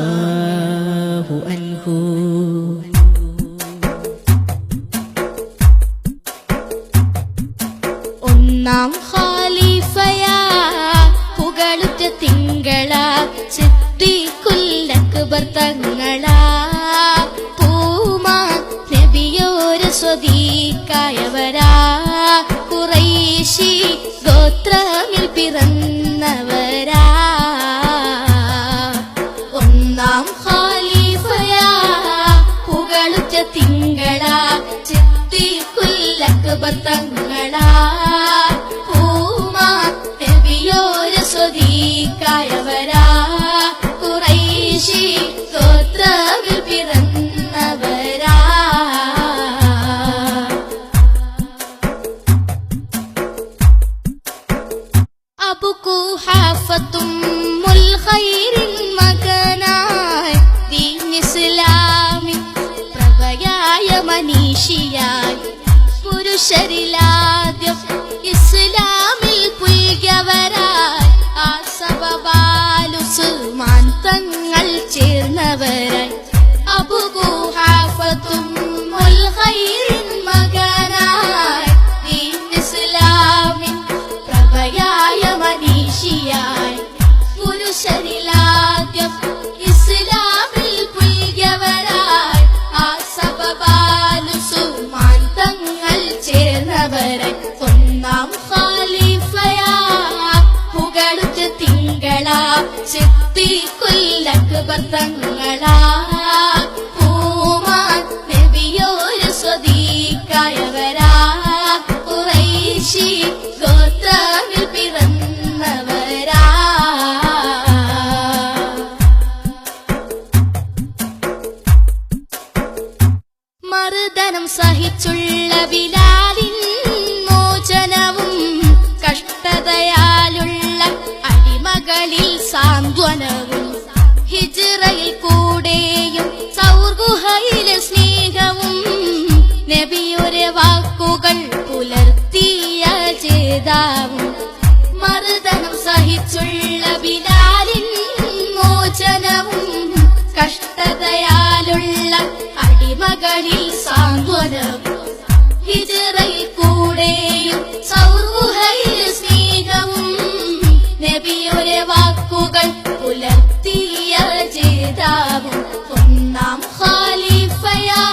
റളിയല്ലാഹു അൻഹു. ഒന്നാം ഖലീഫയാ പുകളുറ്റ തിങ്കളാ സിദ്ദീഖുൽ അക്ബർ തങ്ങളാ പൂമാ നബിയോരെ സ്വദീഖായവരാ ഖുറൈശി ഗോത്രമിൽ പിറന്നവരാ. ഒന്നാം ഖലീഫയാ പുകളുറ്റ തിങ്കളാ സിദ്ദീഖുൽ അക്ബർ തങ്ങളാ പൂമാ നബിയോരെ സ്വദീഖായവരാ ഖുറൈശി ഗോത്രമിൽ പിറന്നവരാ. അബൂ ഖുഹാഫത്തുൽ ഖൈറിൻ മകനായി ദീൻ ഇസ്ലാമിൻ പ്രഭയായ മനീഷിയായി പുരുഷരിലാദ്യം ഇസ്ലാമിൽ പുൽകിയവരായി ആ സബബാൽ ഉസ്മാൻ തങ്ങൾ ചേർന്നവരായി. അബൂ ഖുഹാഫത്തുൽ ഖൈറിൻ മകനായി ദീൻ ഇസ്ലാമിൻ പ്രഭയായ മനീഷിയായി പുരുഷരിലാദ്യം ഇസ്ലാമിൽ പുൽകിയവരായി ആ സബബാൽ ഉസ്മാൻ തങ്ങൾ ചേർന്നവരായി. ഒന്നാം ഖലീഫയാ പുകളുറ്റ തിങ്കളാ സിദ്ദീഖുൽ അക്ബർ തങ്ങളാ പൂമാ നബിയോരെ സ്വദീഖായവരാ ഖുറൈശി ഗോത്രമിൽ പിറന്നവരാ. മർദ്ദനം സഹിച്ചുള്ള ബിലാലിൻ മോചനവും കഷ്ടതയാലുള്ള അടിമകളിൽ സാന്ത്വനവും ഹിജ്റയിൽ കൂടെയും സൗർ ഗുഹയിലെ സ്നേഹവും നബിയുടെ വാക്കുകൾ പുലർത്തിയ ജേതാവും. മർദ്ദനം സഹിച്ചുള്ള ബിലാലിൻ മോചനവും കഷ്ടതയാലുള്ള അടിമകളിൽ സാന്ത്വനവും ഹിജ്റയിൽ കൂടെയും സൗർ ഗുഹയിലെ സ്നേഹവും നബിയുടെ വാക്കുകൾ പുലർത്തിയ ജേതാവും. ഒന്നാം ഖലീഫയാ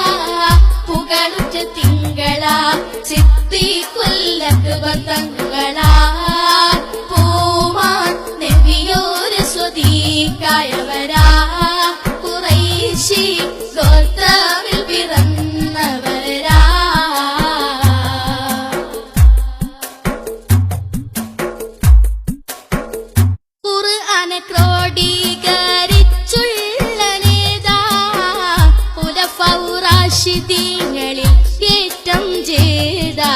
പുകളുറ്റ തിങ്കളാ സിദ്ദീഖുൽ അക്ബർ തങ്ങളാ പൂമാ നബിയോരെ സ്വദീഖായവരാ ഖുറൈശി ഗോത്രമിൽ പിറന്നവരാ. ഖുർആനെ ക്രോഡീകരിച്ചുള്ള നേതാ ഖുലഫാഉ റാഷിദീങ്ങളിൽ ഏറ്റം ജേതാ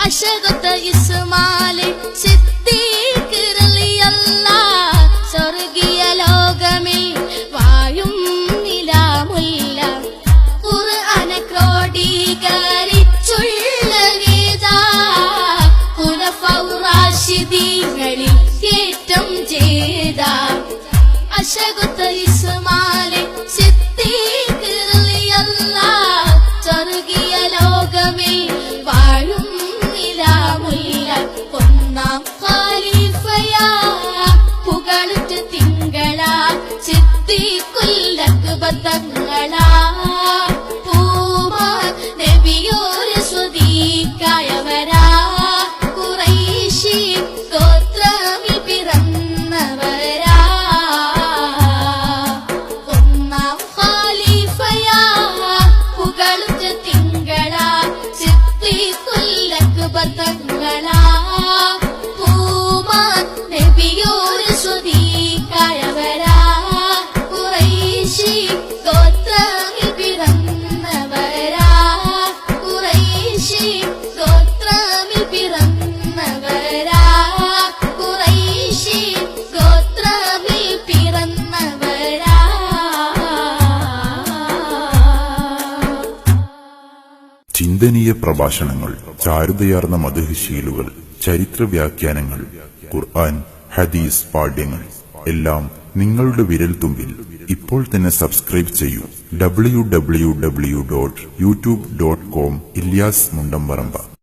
അശഗത ഇസ്മായിൽ സിദ്ദീഖ് റളിയല്ലാഹ് സ്വർഗീയ ലോകമിൽ വാഴും നിലാമുല്ല. ഖുർആനെ ക്രോഡീകരിച്ചുള്ള നേതാ ഖുലഫാഉ റാഷിദീങ്ങളിൽ ഏറ്റം ജേതാ അശഗത ഇസ്മായിൽ സിദ്ദീഖ് റളിയല്ലാഹ് സ്വർഗീയ ലോകമിൽ വാഴും നിലാമുല്ല. ഒന്നാം ഖലീഫയാ പുകളുറ്റ തിങ്കളാ സിദ്ദീഖുൽ അക്ബർ തങ്ങളാ പൂമാ നബിയോരെ സ്വദീഖായവരാ ഖുറൈശി ഗോത്രമിൽ പിറന്നവരാ. ഒന്നാം ഖലീഫയാ പുകളുറ്റ തിങ്കളാ സിദ്ദീഖുൽ അക്ബർ തങ്ങളാ പൂമാ നബിയോരെ സ്വദീഖായവരാ ഖുറൈശി ഗോത്രമിൽ ചിന്തനീയ പ്രഭാഷണങ്ങൾ, ചാരുതയാർന്ന മദ്ഹ്, ചരിത്ര വ്യാഖ്യാനങ്ങൾ, ഖുർആൻ, ഹദീസ് പാഠ്യങ്ങൾ എല്ലാം നിങ്ങളുടെ വിരൽത്തുമ്പിൽ. ഇപ്പോൾ തന്നെ സബ്സ്ക്രൈബ് ചെയ്യൂ. www.youtube.com ഇല്യാസ് മുണ്ടംപറമ്പ.